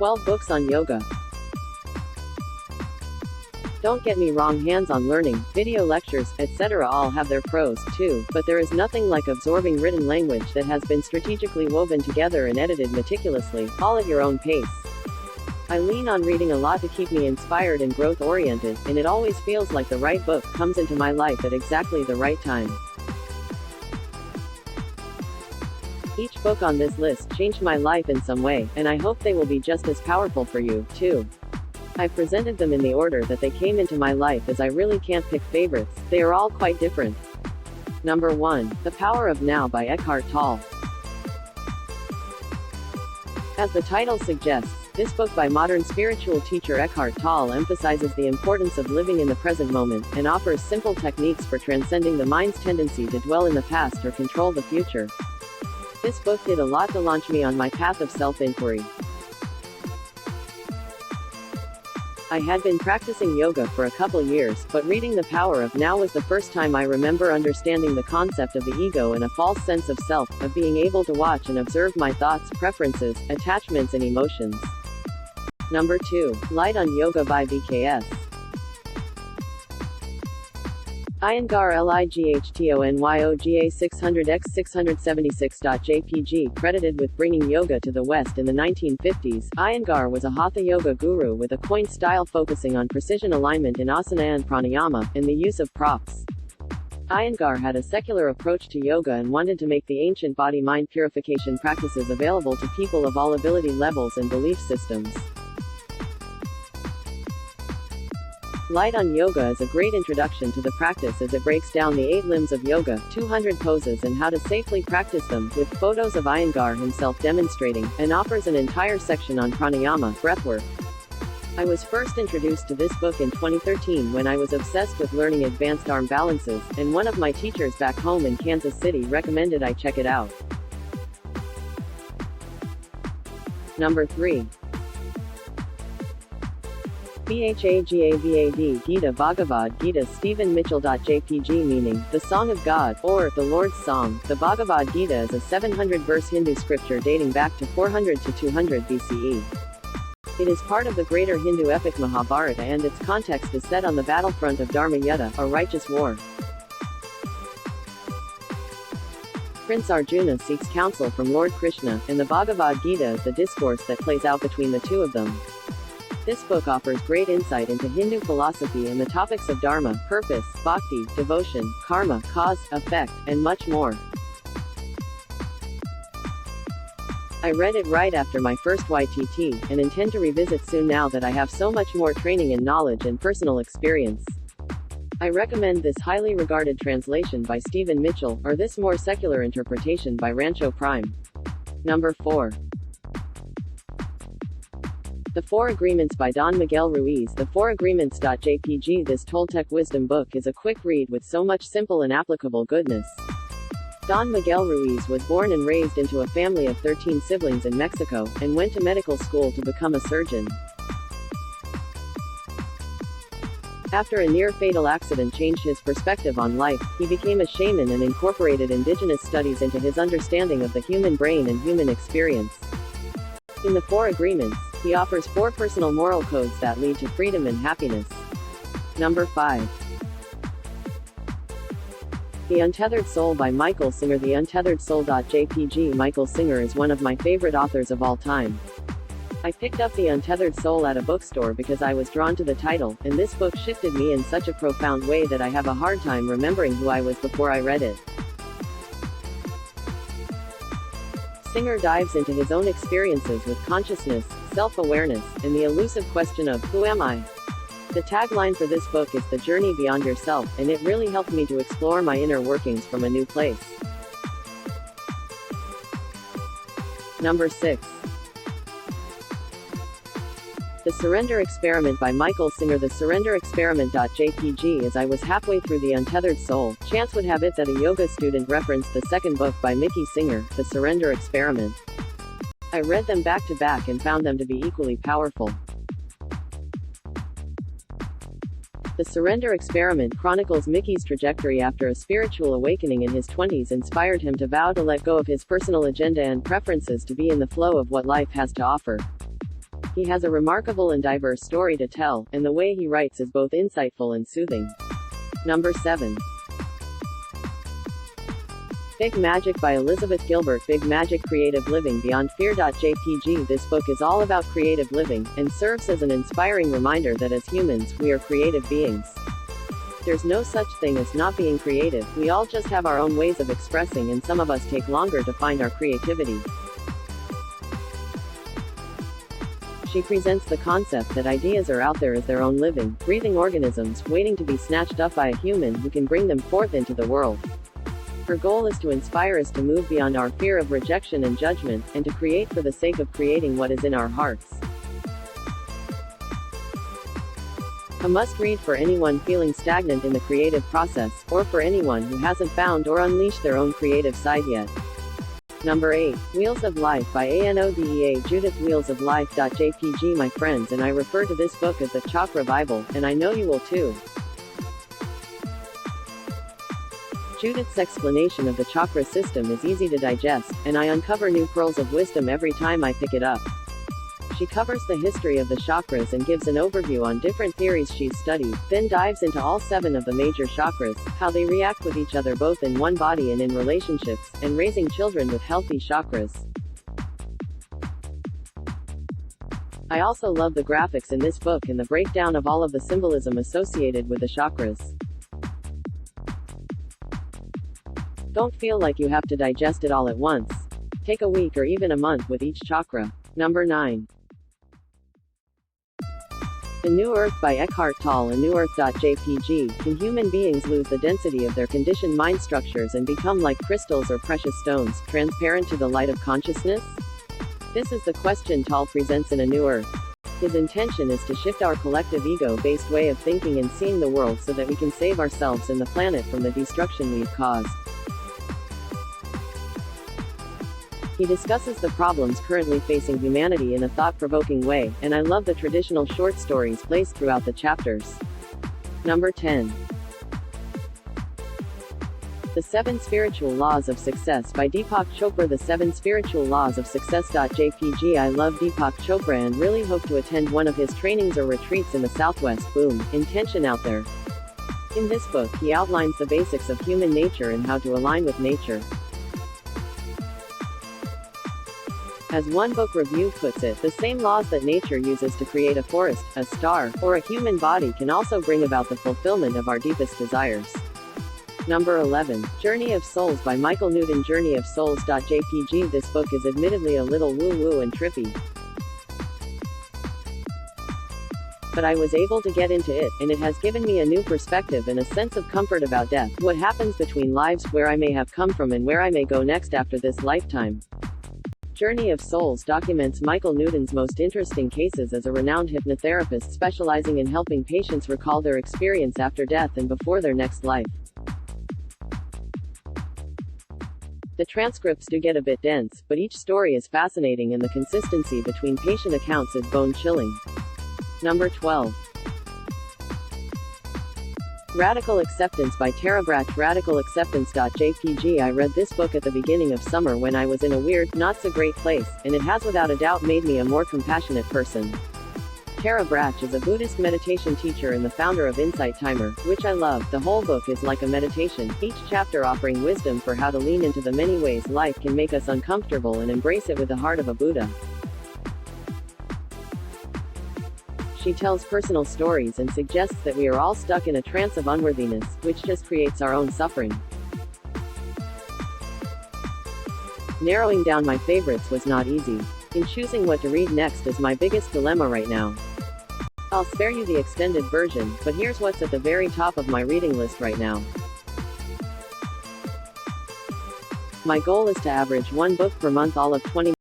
12 books on yoga. Don't get me wrong, hands-on learning, video lectures, etc. all have their pros, too, but there is nothing like absorbing written language that has been strategically woven together and edited meticulously, all at your own pace. I lean on reading a lot to keep me inspired and growth-oriented, and it always feels like the right book comes into my life at exactly the right time. Each book on this list changed my life in some way, and I hope they will be just as powerful for you, too. I've presented them in the order that they came into my life, as I really can't pick favorites, they are all quite different. Number 1. The Power of Now by Eckhart Tolle. As the title suggests, this book by modern spiritual teacher Eckhart Tolle emphasizes the importance of living in the present moment, and offers simple techniques for transcending the mind's tendency to dwell in the past or control the future. This book did a lot to launch me on my path of self-inquiry. I had been practicing yoga for a couple years, but reading The Power of Now was the first time I remember understanding the concept of the ego and a false sense of self, of being able to watch and observe my thoughts, preferences, attachments and emotions. Number 2. Light on Yoga by BKS. Iyengar Lightonyoga 600x676.jpg. Credited with bringing yoga to the West in the 1950s, Iyengar was a hatha yoga guru with a coined style focusing on precision alignment in asana and pranayama, and the use of props. Iyengar had a secular approach to yoga and wanted to make the ancient body-mind purification practices available to people of all ability levels and belief systems. Light on Yoga is a great introduction to the practice, as it breaks down the 8 limbs of yoga, 200 poses and how to safely practice them, with photos of Iyengar himself demonstrating, and offers an entire section on pranayama, breathwork. I was first introduced to this book in 2013 when I was obsessed with learning advanced arm balances, and one of my teachers back home in Kansas City recommended I check it out. Number 3. Bhagavad Gita Bhagavad Gita Stephen Mitchell.jpg. Meaning, the Song of God, or, the Lord's Song. The Bhagavad Gita is a 700-verse Hindu scripture dating back to 400 to 200 BCE. It is part of the greater Hindu epic Mahabharata, and its context is set on the battlefront of Dharma Yuddha, a righteous war. Prince Arjuna seeks counsel from Lord Krishna, and the Bhagavad Gita is the discourse that plays out between the two of them. This book offers great insight into Hindu philosophy and the topics of dharma, purpose, bhakti, devotion, karma, cause, effect, and much more. I read it right after my first YTT, and intend to revisit soon now that I have so much more training and knowledge and personal experience. I recommend this highly regarded translation by Stephen Mitchell, or this more secular interpretation by Rancho Prime. Number 4. The 4 Agreements by Don Miguel Ruiz. The 4 Agreements.jpg. This Toltec wisdom book is a quick read with so much simple and applicable goodness. Don Miguel Ruiz was born and raised into a family of 13 siblings in Mexico, and went to medical school to become a surgeon. After a near-fatal accident changed his perspective on life, he became a shaman and incorporated indigenous studies into his understanding of the human brain and human experience. In the 4 Agreements, he offers 4 personal moral codes that lead to freedom and happiness. Number 5. The Untethered Soul by Michael Singer. The Untethered Soul.jpg. Michael Singer is one of my favorite authors of all time. I picked up The Untethered Soul at a bookstore because I was drawn to the title, and this book shifted me in such a profound way that I have a hard time remembering who I was before I read it. Singer dives into his own experiences with consciousness, self-awareness, and the elusive question of, who am I? The tagline for this book is The Journey Beyond Yourself, and it really helped me to explore my inner workings from a new place. Number 6. The Surrender Experiment by Michael Singer. The Surrender Experiment.jpg. As I was halfway through The Untethered Soul, chance would have it that a yoga student referenced the second book by Mickey Singer, The Surrender Experiment. I read them back to back and found them to be equally powerful. The Surrender Experiment chronicles Mickey's trajectory after a spiritual awakening in his 20s inspired him to vow to let go of his personal agenda and preferences to be in the flow of what life has to offer. He has a remarkable and diverse story to tell, and the way he writes is both insightful and soothing. Number 7. Big Magic by Elizabeth Gilbert. Big Magic: Creative Living Beyond Fear. JPG. This book is all about creative living, and serves as an inspiring reminder that as humans, we are creative beings. There's no such thing as not being creative, we all just have our own ways of expressing, and some of us take longer to find our creativity. She presents the concept that ideas are out there as their own living, breathing organisms, waiting to be snatched up by a human who can bring them forth into the world. Her goal is to inspire us to move beyond our fear of rejection and judgment, and to create for the sake of creating what is in our hearts. A must-read for anyone feeling stagnant in the creative process, or for anyone who hasn't found or unleashed their own creative side yet. Number 8. Wheels of Life by Anodea Judith. Wheels of Life. JPG. My friends and I refer to this book as the Chakra Bible, and I know you will too. Judith's explanation of the chakra system is easy to digest, and I uncover new pearls of wisdom every time I pick it up. She covers the history of the chakras and gives an overview on different theories she's studied, then dives into all 7 of the major chakras, how they react with each other both in one body and in relationships, and raising children with healthy chakras. I also love the graphics in this book and the breakdown of all of the symbolism associated with the chakras. Don't feel like you have to digest it all at once. Take a week or even a month with each chakra. Number 9. The New Earth by Eckhart Tolle. A New Earth. JPG. Can human beings lose the density of their conditioned mind structures and become like crystals or precious stones, transparent to the light of consciousness? This is the question Tolle presents in A New Earth. His intention is to shift our collective ego-based way of thinking and seeing the world so that we can save ourselves and the planet from the destruction we've caused. He discusses the problems currently facing humanity in a thought-provoking way, and I love the traditional short stories placed throughout the chapters. Number 10. The 7 Spiritual Laws of Success by Deepak Chopra. The 7 Spiritual Laws of Success. JPG. I love Deepak Chopra and really hope to attend one of his trainings or retreats in the Southwest. Boom, intention out there. In this book he outlines the basics of human nature and how to align with nature. As one book review puts it, the same laws that nature uses to create a forest, a star, or a human body can also bring about the fulfillment of our deepest desires. Number 11. Journey of Souls by Michael Newton. Journey of Souls. JPG. This book is admittedly a little woo-woo and trippy, but I was able to get into it, and it has given me a new perspective and a sense of comfort about death, what happens between lives, where I may have come from and where I may go next after this lifetime. Journey of Souls documents Michael Newton's most interesting cases as a renowned hypnotherapist specializing in helping patients recall their experience after death and before their next life. The transcripts do get a bit dense, but each story is fascinating and the consistency between patient accounts is bone-chilling. Number 12. Radical Acceptance by Tara Brach. Radical Acceptance. JPG. I read this book at the beginning of summer when I was in a weird, not-so-great place, and it has without a doubt made me a more compassionate person. Tara Brach is a Buddhist meditation teacher and the founder of Insight Timer, which I love. The whole book is like a meditation, each chapter offering wisdom for how to lean into the many ways life can make us uncomfortable and embrace it with the heart of a Buddha. She tells personal stories and suggests that we are all stuck in a trance of unworthiness, which just creates our own suffering. Narrowing down my favorites was not easy. In choosing what to read next is my biggest dilemma right now. I'll spare you the extended version, but here's what's at the very top of my reading list right now. My goal is to average one book per month all of 20